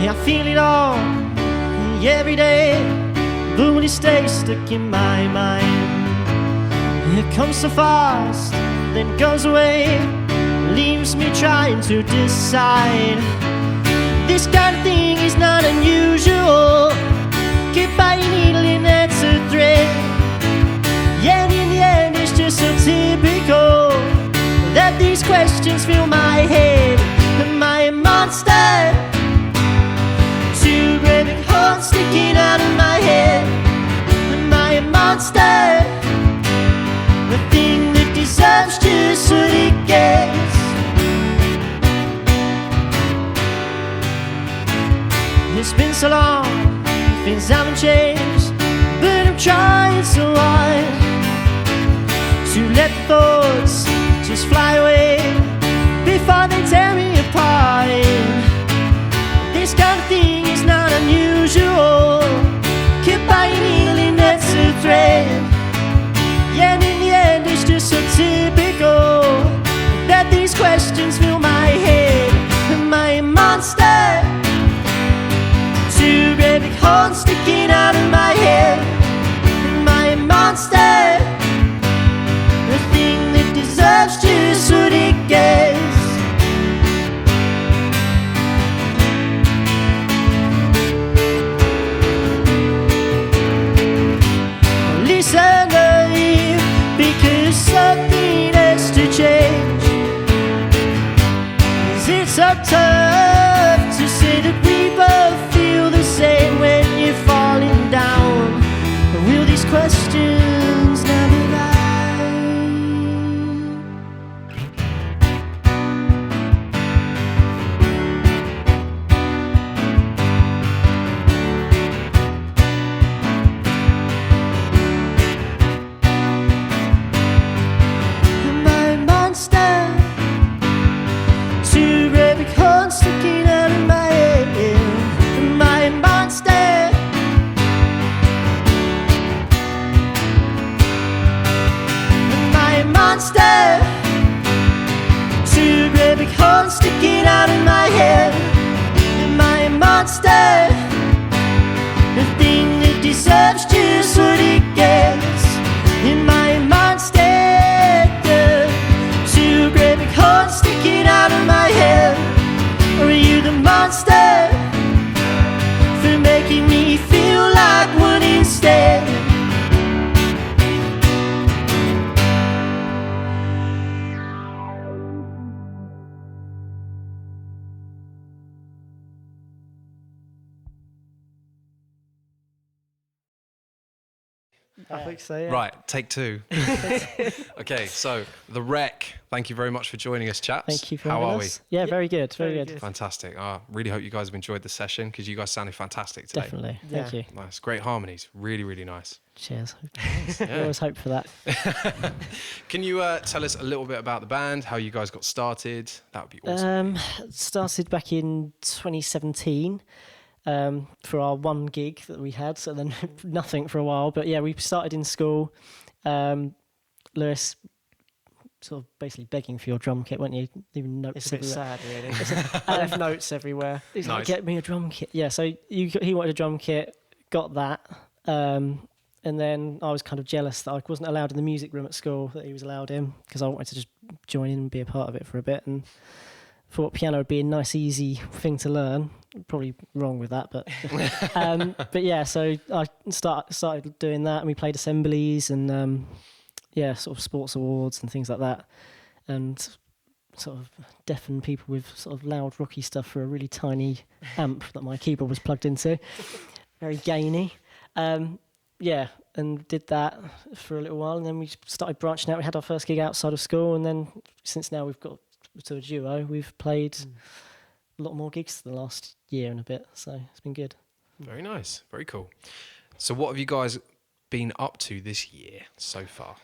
Yeah, I feel it all every day, but when it stays stuck in my mind, it comes so fast, then goes away, leaves me trying to decide. This kind of thing is not unusual. Keep by your needle and that's a thread. Yeah, and in the end it's just so typical that these questions fill my head. Am I a monster? Two great big horns sticking out of my head. Am I a monster? A thing that deserves just what it gets. It's been so long, things haven't changed, but I'm trying so hard to let thoughts just fly away before they tear me apart. This kind of thing is not unusual. Keep by your needle and that's a thread. Yeah, and in the end it's just so typical that these questions fill my head. Am I a monster? Two great big horns sticking out of my head. Am I a monster? A thing that deserves just what it gets. Listen to you, because something has to change. Is it so tough to say that we both feel the same when you're falling down? Or will these questions never die? Am I a monster? Two great big horns sticking out of my head. Am I a monster? Am I a monster? Two great big horns sticking out of my head. Am I a monster? A thing that deserves just what it gets. Am I a monster? Two great big horns sticking out of my head. Or are you the monster for making me feel like one instead? I think so, yeah. Right, take two. Okay, so The Wreck, thank you very much for joining us, chaps. Thank you for How having are us. Yeah, very good, very good. Fantastic. I really hope you guys have enjoyed the session because you guys sounded fantastic today. Definitely, thank you. Nice, great harmonies. Really, really nice. Cheers. We always hope for that. Can you tell us a little bit about the band, how you guys got started? That would be awesome. Started back in 2017 for our one gig that we had, so then nothing for a while. But yeah, we started in school. Lewis sort of basically begging for your drum kit, weren't you? Leaving notes. It's a bit everywhere. sad, really. I left notes everywhere. He's Nice. like, get me a drum kit. Yeah, so he wanted a drum kit, got that. And then I was kind of jealous that I wasn't allowed in the music room at school that he was allowed in, because I wanted to just join in and be a part of it for a bit, and thought piano would be a nice, easy thing to learn. Probably wrong with that, but but yeah. So I started doing that, and we played assemblies and sort of sports awards and things like that, and sort of deafen people with sort of loud, rocky stuff for a really tiny amp that my keyboard was plugged into. Very gainy. And did that for a little while, and then we started branching out. We had our first gig outside of school, and then since now we've got to a duo, we've played a lot more gigs the last year and a bit, so it's been good. Very nice, very cool. So what have you guys been up to this year so far?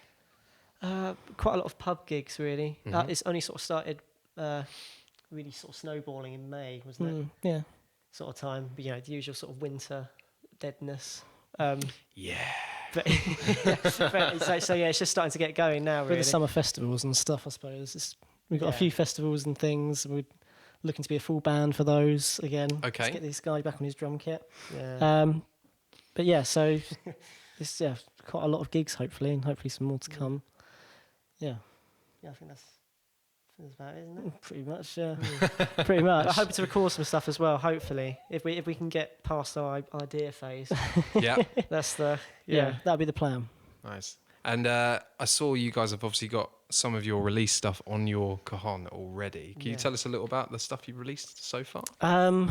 Quite a lot of pub gigs, really. Mhm. It's only sort of started really sort of snowballing in May, wasn't it? Yeah. Sort of time, but the usual sort of winter deadness. Yeah. But so yeah, it's just starting to get going now, With really. the summer festivals and stuff, I suppose. We've got a Yeah. few festivals and things. looking to be a full band for those again. Okay. Let's get this guy back on his drum kit. Yeah. But yeah, so it's quite a lot of gigs hopefully, and hopefully some more to come. Yeah. Yeah, I think that's about it, isn't it? Pretty much, yeah. Pretty much. I hope to record some stuff as well. Hopefully, if we can get past our idea phase, Yeah. that's the Yeah, that'd be the plan. Nice. And I saw you guys have obviously got some of your release stuff on your Cajon already. Can you tell us a little about the stuff you've released so far? A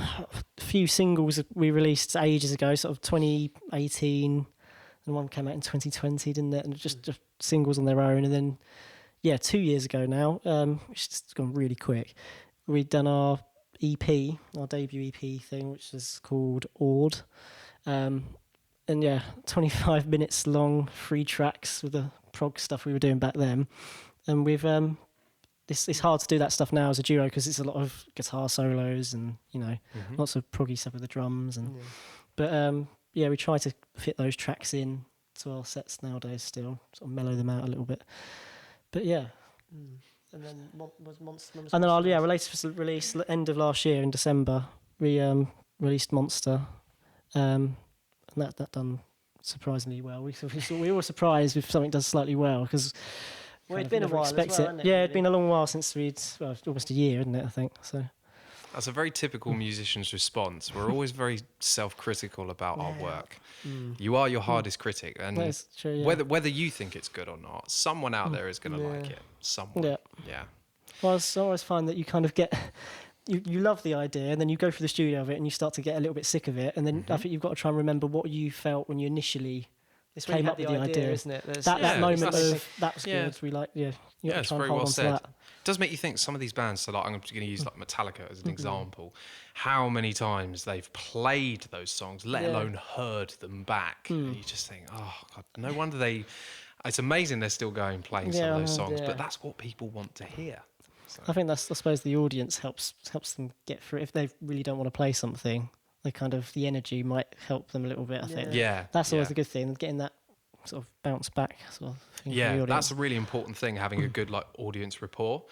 few singles we released ages ago, sort of 2018, and one came out in 2020, didn't it? And just singles on their own. And then, 2 years ago now, which has gone really quick, we'd done our EP, our debut EP thing, which is called Ord. And 25 minutes long, 3 tracks with the prog stuff we were doing back then. And we've it's hard to do that stuff now as a duo because it's a lot of guitar solos and lots of proggy stuff with the drums but we try to fit those tracks in to our sets nowadays still, sort of mellow them out a little bit. But yeah. And then was Monster. And then our latest release end of last year in December, we released Monster, and that done surprisingly well. We were surprised if something does slightly well because it'd been a while as well, hasn't it, Yeah, really? it'd been a long while since almost a year, isn't it? I think so. That's a very typical musician's response. We're always very self-critical about our work. You are your hardest critic, and That's true, yeah. whether you think it's good or not, someone out there is going to like it. Someone. Yeah. Well, I always find that you kind of get you love the idea, and then you go through the studio of it, and you start to get a little bit sick of it, and then I think you've got to try and remember what you felt when you initially It's when you came had up with the idea, isn't it? That moment that's- of that was good. We like you got to It's try and very hold well on to said. that. It does make you think some of these bands, so like I'm going to use like Metallica as an example, how many times they've played those songs, let alone heard them back. And you just think, oh God, no wonder it's amazing they're still going playing some of those songs, but that's what people want to hear. So. I think I suppose the audience helps them get through. If they really don't want to play something, the energy might help them a little bit. I think. Yeah. That's always a good thing. Getting that sort of bounce back sort of thing. Yeah, from the audience. that's a really important thing, having a good audience rapport.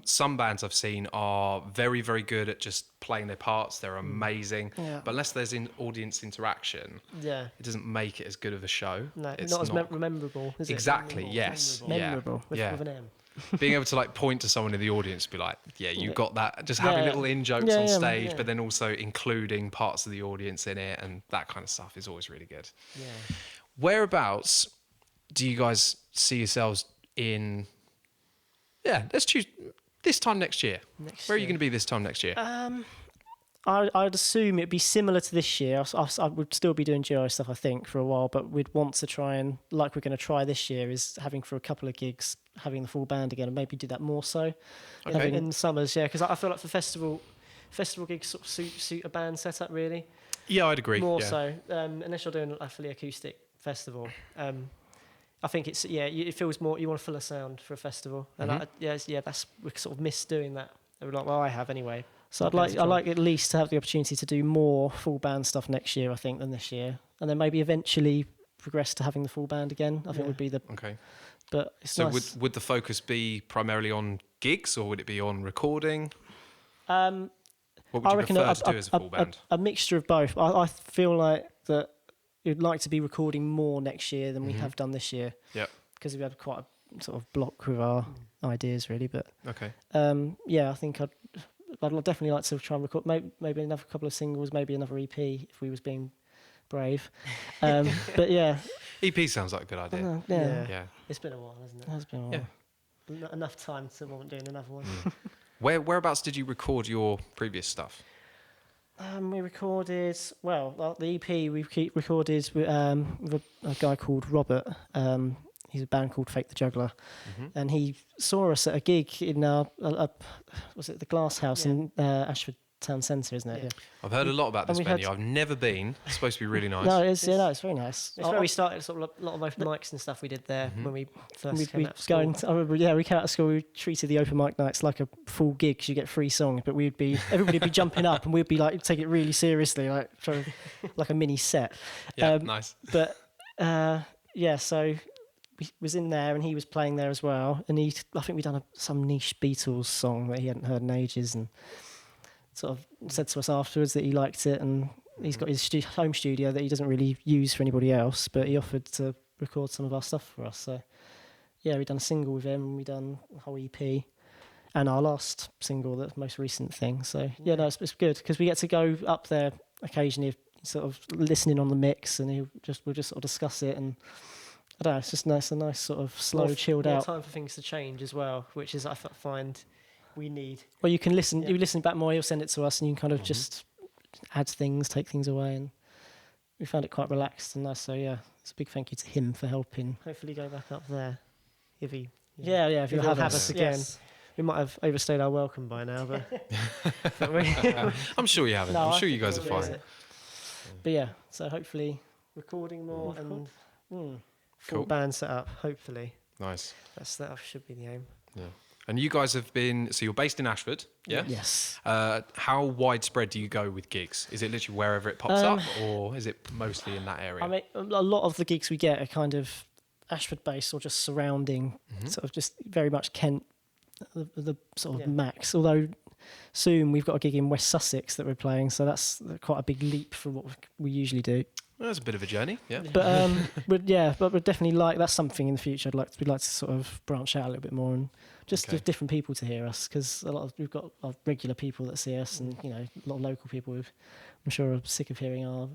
Some bands I've seen are very, very good at just playing their parts. They're amazing. Yeah. But unless there's audience interaction, it doesn't make it as good of a show. No, It's not as memorable, is it? Exactly, yes. Memorable. With an M. Being able to point to someone in the audience and be like, yeah, you got that. Just having little in-jokes on stage, but then also including parts of the audience in it, and that kind of stuff is always really good. Yeah. Whereabouts do you guys see yourselves in? Yeah, let's choose this time next year. Where are you going to be this time next year? I'd assume it'd be similar to this year. I would still be doing duo stuff, I think, for a while, but we'd want to try and, like we're going to try this year, is having for a couple of gigs, having the full band again, and maybe do that more so in the summers, because I feel like for festival gigs sort of suit a band setup really. Yeah, I'd agree. More so, unless you're doing a fully acoustic festival. I think it feels more, you want a fuller sound for a festival, and that's we sort of miss doing that. Well, I have anyway. So I'd like at least to have the opportunity to do more full band stuff next year, I think, than this year, and then maybe eventually progress to having the full band again. I think would be the okay. But it's so nice. would the focus be primarily on gigs, or would it be on recording? What would you prefer to do as a full band? A mixture of both. I feel like that you'd like to be recording more next year than we have done this year. Yeah. Because we have quite a sort of block with our ideas, really. But okay. I think I'd definitely like to try and record maybe another couple of singles, maybe another EP if we was being brave. But yeah. EP sounds like a good idea. Yeah. It's been a while, hasn't it? It has been a while. Yeah. Not enough time to want doing another one. Whereabouts did you record your previous stuff? We recorded, the EP we recorded with a guy called Robert. He's a band called Fake the Juggler. And he saw us at a gig in was it the Glass House in Ashford Town Centre, isn't it? Yeah. I've heard a lot about this venue. I've never been. It's supposed to be really nice. No, it's very nice. It's where we started sort of a lot of open mics and stuff we did there when we first came out of school. We came out of school, we treated the open mic nights like a full gig because you get free songs, but everybody would be jumping up and we'd be like, take it really seriously, like a mini set. Yeah, nice. But so we was in there and he was playing there as well, and I think we'd done some niche Beatles song that he hadn't heard in ages, and sort of said to us afterwards that he liked it, and he's got his home studio that he doesn't really use for anybody else, but he offered to record some of our stuff for us. So yeah, we done a single with him, and we done a whole EP, and our last single, the most recent thing. So yeah, no, it's good because we get to go up there occasionally, sort of listening on the mix, and we'll just sort of discuss it, and I don't know, it's just nice, a nice sort of slow, chilled out time for things to change as well, which is I find we need. Well, you can listen. You listen back more. He'll send it to us, and you can kind of just add things, take things away, and we found it quite relaxed and nice. So yeah, it's a big thank you to him for helping. Hopefully, go back up there if he. Yeah, if he'll have us again. Yes. We might have overstayed our welcome by now, but I'm sure you haven't. I'm sure you guys are fine. But yeah, so hopefully recording more and Cool. full band set up. Hopefully, Nice. that should be the aim. Yeah. And you guys have been, so you're based in Ashford, yeah? Yes. How widespread do you go with gigs? Is it literally wherever it pops up, or is it mostly in that area? I mean, a lot of the gigs we get are kind of Ashford based or just surrounding, sort of just very much Kent, the sort of max. Although soon we've got a gig in West Sussex that we're playing, so that's quite a big leap from what we usually do. Well, that's a bit of a journey, yeah. But but we'd definitely that's something in the future. We'd like to sort of branch out a little bit more and just give different people to hear us, because we've got our regular people that see us, and a lot of local people who I'm sure are sick of hearing our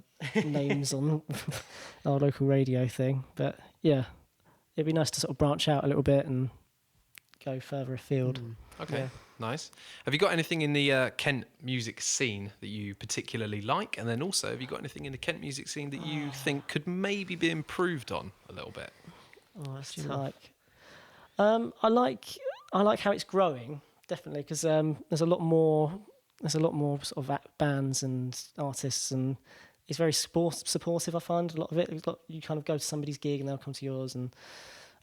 names on our local radio thing. But yeah, it'd be nice to sort of branch out a little bit and go further afield. Okay, Yeah. nice. Have you got anything in the Kent music scene that you particularly like? And then also, have you got anything in the Kent music scene that you think could maybe be improved on a little bit? Oh, that's Do you tough. like? I like how it's growing, definitely, because there's a lot more sort of bands and artists, and it's very supportive. I find a lot of it. You kind of go to somebody's gig and they'll come to yours, and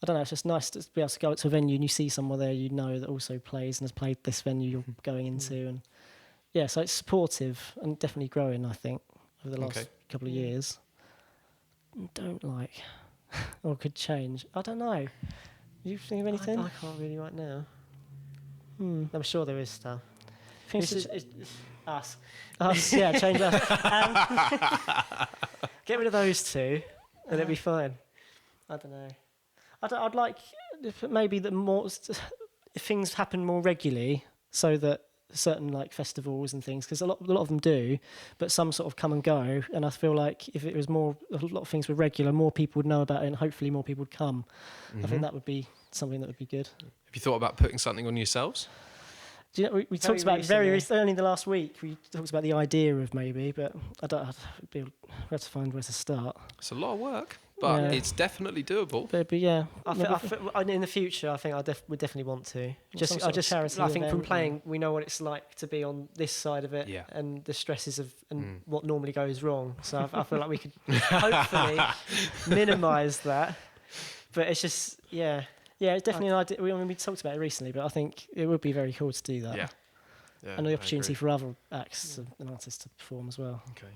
I don't know. It's just nice to be able to go to a venue and you see someone there that also plays and has played this venue you're going into, and yeah, so it's supportive and definitely growing. I think over the last couple of years. Don't like, or could change. I don't know. You think of anything? I can't really right now. I'm sure there is stuff. It's us. Us, yeah, change us. Get rid of those two, and it'll be fine. I don't know. I'd like if maybe that more if things happen more regularly, so that certain like festivals and things, because a lot of them do, but some sort of come and go. And I feel like if it was a lot of things were regular, more people would know about it, and hopefully more people would come. I think that would be something that would be good. Have you thought about putting something on yourselves? Do you know, we talked about very recently, only the last week. We talked about the idea of maybe, but we have to find where to start. It's a lot of work, but it's definitely doable. But yeah, in the future, I think we definitely want to. Charity I think from event, playing, we know what it's like to be on this side of it, and the stresses of what normally goes wrong. So I feel like we could hopefully minimise that. But it's just it's definitely an idea. We talked about it recently, but I think it would be very cool to do that. Yeah, and the opportunity for other acts and artists to perform as well. Okay.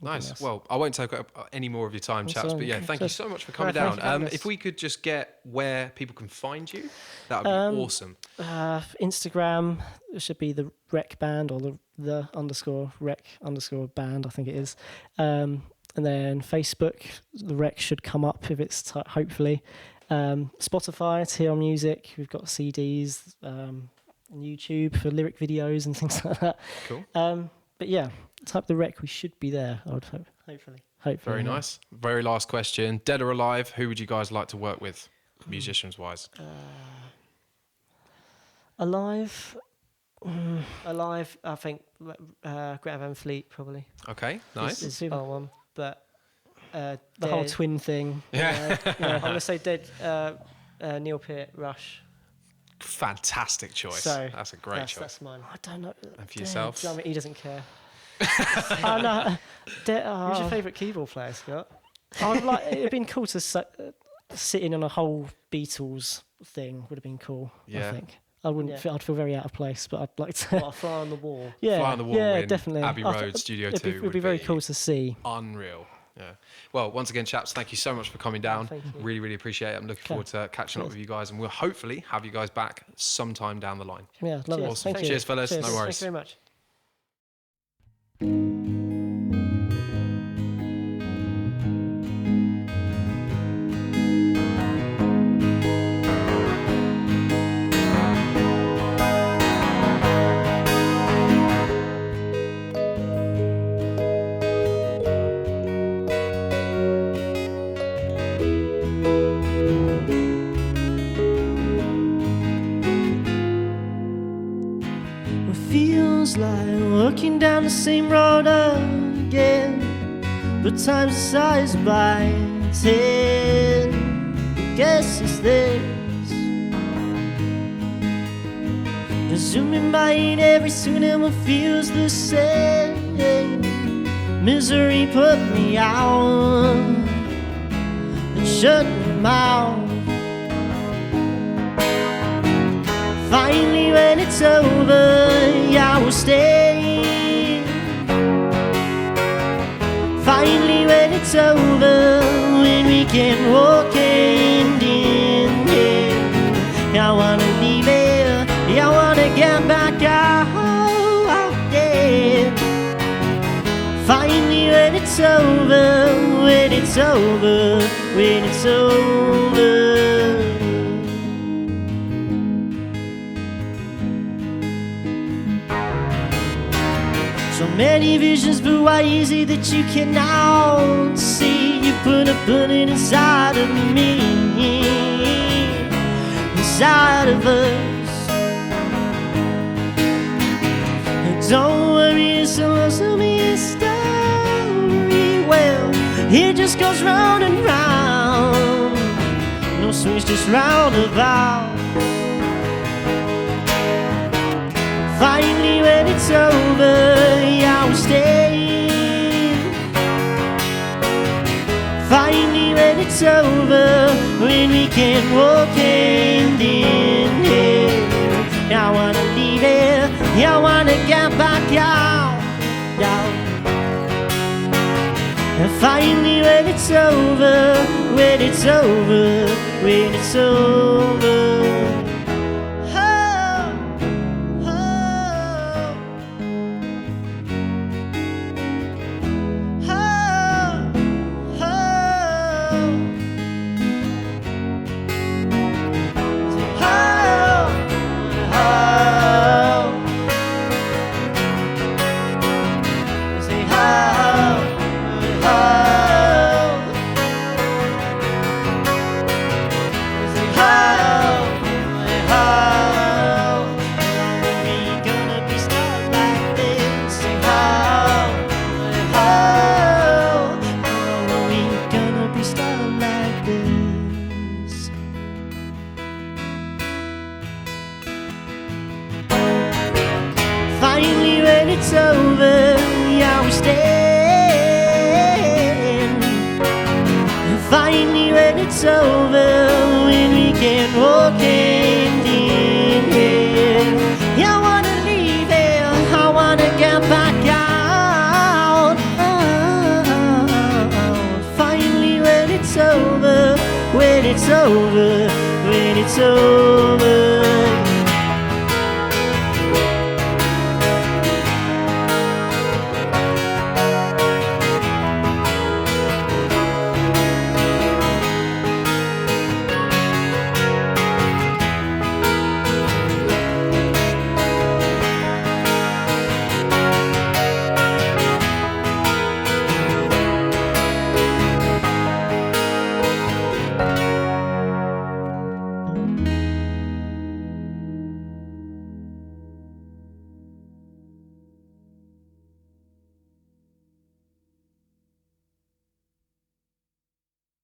Nice. Well, I won't take up any more of your time, chaps, but thank you so much for coming thank down. you. If we could just get where people can find you, that would be awesome. Instagram, it should be the Rec Band, or the _Rec_ band, I think it is. And then Facebook, the Rec should come up if it's hopefully. Spotify, TR Music, we've got CDs, and YouTube for lyric videos and things like that. Cool. But yeah, type the Rec, we should be there, I would hope. hopefully. Very nice. Very last question. Dead or alive, who would you guys like to work with, musicians-wise? Alive. Alive, I think Greta Van Fleet probably. Okay, nice. Is our one, but The whole twin thing. Yeah. I'm gonna say Dead. Neil Peart, Rush. Fantastic choice. So that's a great choice. That's mine. I don't know. And for yourself? I mean, he doesn't care. Oh, no. Who's your favourite keyboard player, Scott? It'd been cool to sit in on a whole Beatles thing. Would have been cool. Yeah. I think I wouldn't. Yeah. I'd feel very out of place, but I'd like to. What, a fly on the wall? Yeah, Fly on the Wall yeah, in definitely. Abbey Road, Studio 2 It'd be would very be cool to see. Unreal. Yeah. Well, once again, chaps, thank you so much for coming down. Thank you. Really, really appreciate it. I'm looking forward to catching up with you guys, and we'll hopefully have you guys back sometime down the line. Yeah, love it. Awesome. Thank you. Cheers, fellas. Cheers. No worries. Thank you very much. It feels like walking down the same road again, but time's a size by 10. I guess it's this. Zooming by in every cinema feels the same. Misery put me out and shut my mouth. Finally when it's over, I will stay. Finally when it's over, when we can walk hand in hand, I wanna leave it, I wanna get back out, yeah. Finally when it's over, when it's over, when it's over. So many visions, but why is it that you cannot see? You put a bullet inside of me, inside of us. Don't worry, it's supposed to be a story. Well, it just goes round and round. No swings, just roundabout. Finally, when it's over, I will stay. Finally, when it's over, when we can walk hand in hand, I wanna leave it, I wanna get back out, out. And finally, when it's over, when it's over, when it's over. Finally, when it's over, I will stand. Finally, when it's over, when we can walk hand in hand, I wanna leave here, I wanna get back out. Finally, when it's over, when it's over, when it's over.